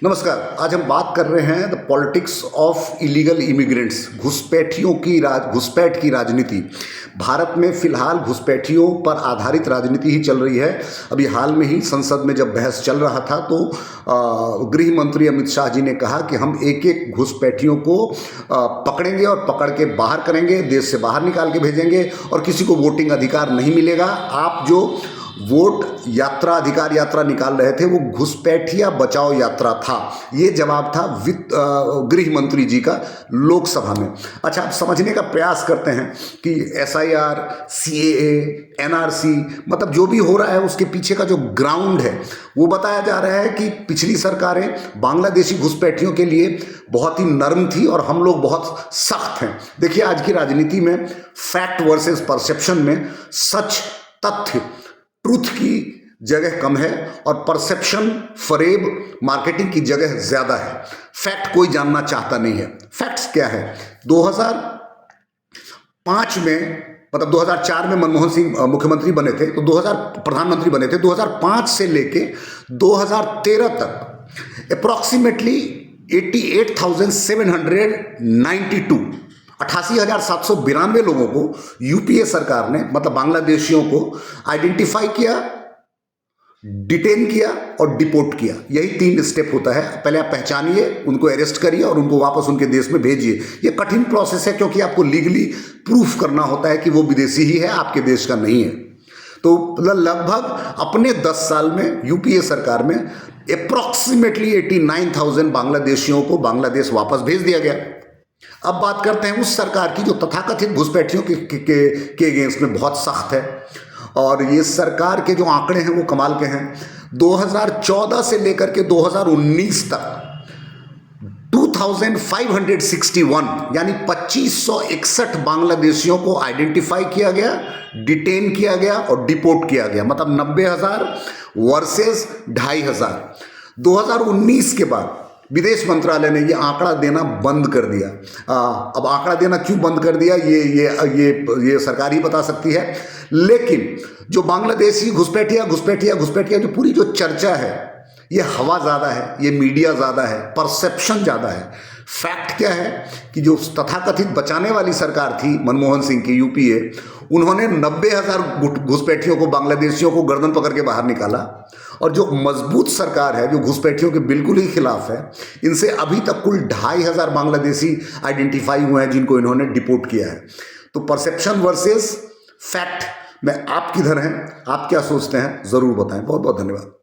नमस्कार। आज हम बात कर रहे हैं the politics of illegal immigrants, घुसपैठ की राजनीति। भारत में फिलहाल घुसपैठियों पर आधारित राजनीति ही चल रही है। अभी हाल में ही संसद में जब बहस चल रहा था तो गृह मंत्री अमित शाह जी ने कहा कि हम एक एक घुसपैठियों को पकड़ेंगे और पकड़ के बाहर करेंगे, देश से बाहर निकाल के भेजेंगे और किसी को वोटिंग अधिकार नहीं मिलेगा। आप जो वोट यात्रा अधिकार यात्रा निकाल रहे थे वो घुसपैठिया बचाओ यात्रा था। ये जवाब था गृह मंत्री जी का लोकसभा में। अच्छा, आप समझने का प्रयास करते हैं कि एसआईआर, सीएए, एनआरसी, मतलब जो भी हो रहा है उसके पीछे का जो ग्राउंड है वो बताया जा रहा है कि पिछली सरकारें बांग्लादेशी घुसपैठियों के लिए बहुत ही नरम थी और हम लोग बहुत सख्त हैं। देखिए, आज की राजनीति में फैक्ट वर्सेस परसेप्शन में सच, तथ्य, ट्रूथ की जगह कम है और परसेप्शन, फरेब, मार्केटिंग की जगह ज्यादा है। फैक्ट कोई जानना चाहता नहीं है। फैक्ट्स क्या है? 2005 में, मतलब 2004 में मनमोहन सिंह मुख्यमंत्री बने थे, तो 2000 प्रधानमंत्री बने थे। 2005 से लेके 2013 तक अप्रॉक्सीमेटली 88,792 88,792 लोगों को यूपीए सरकार ने, मतलब बांग्लादेशियों को आइडेंटिफाई किया, डिटेन किया और डिपोर्ट किया। यही 3 स्टेप होता है। पहले आप पहचानिए, उनको अरेस्ट करिए और उनको वापस उनके देश में भेजिए। ये कठिन प्रोसेस है क्योंकि आपको लीगली प्रूफ करना होता है कि वो विदेशी ही है, आपके देश का नहीं है। तो लगभग अपने 10 साल में यूपीए सरकार में अप्रॉक्सीमेटली 89,000 बांग्लादेशियों को बांग्लादेश वापस भेज दिया गया। अब बात करते हैं उस सरकार की जो तथाकथित घुसपैठियों के अगेंस्ट में बहुत सख्त है। और ये सरकार के जो आंकड़े हैं वो कमाल के हैं। 2014 से लेकर के 2019 तक 2561 यानी 2561 बांग्लादेशियों को आइडेंटिफाई किया गया, डिटेन किया गया और डिपोर्ट किया गया। मतलब 90,000 वर्सेस 2,500। 2019 के बाद विदेश मंत्रालय ने ये आंकड़ा देना बंद कर दिया। अब आंकड़ा देना क्यों बंद कर दिया ये सरकार ही बता सकती है। लेकिन जो बांग्लादेशी घुसपैठिया जो पूरी जो चर्चा है, ये हवा ज़्यादा है, ये मीडिया ज़्यादा है, परसेप्शन ज़्यादा है। फैक्ट क्या है कि जो तथाकथित बचाने वाली सरकार थी मनमोहन सिंह की यूपीए, उन्होंने 90,000 घुसपैठियों को, बांग्लादेशियों को गर्दन पकड़ के बाहर निकाला। और जो मजबूत सरकार है जो घुसपैठियों के बिल्कुल ही खिलाफ है, इनसे अभी तक कुल 2,500 बांग्लादेशी आइडेंटिफाई हुए हैं जिनको इन्होंने डिपोर्ट किया है। तो परसेप्शन वर्सेस फैक्ट में आप किधर हैं, आप क्या सोचते हैं, ज़रूर बताएं। बहुत बहुत धन्यवाद।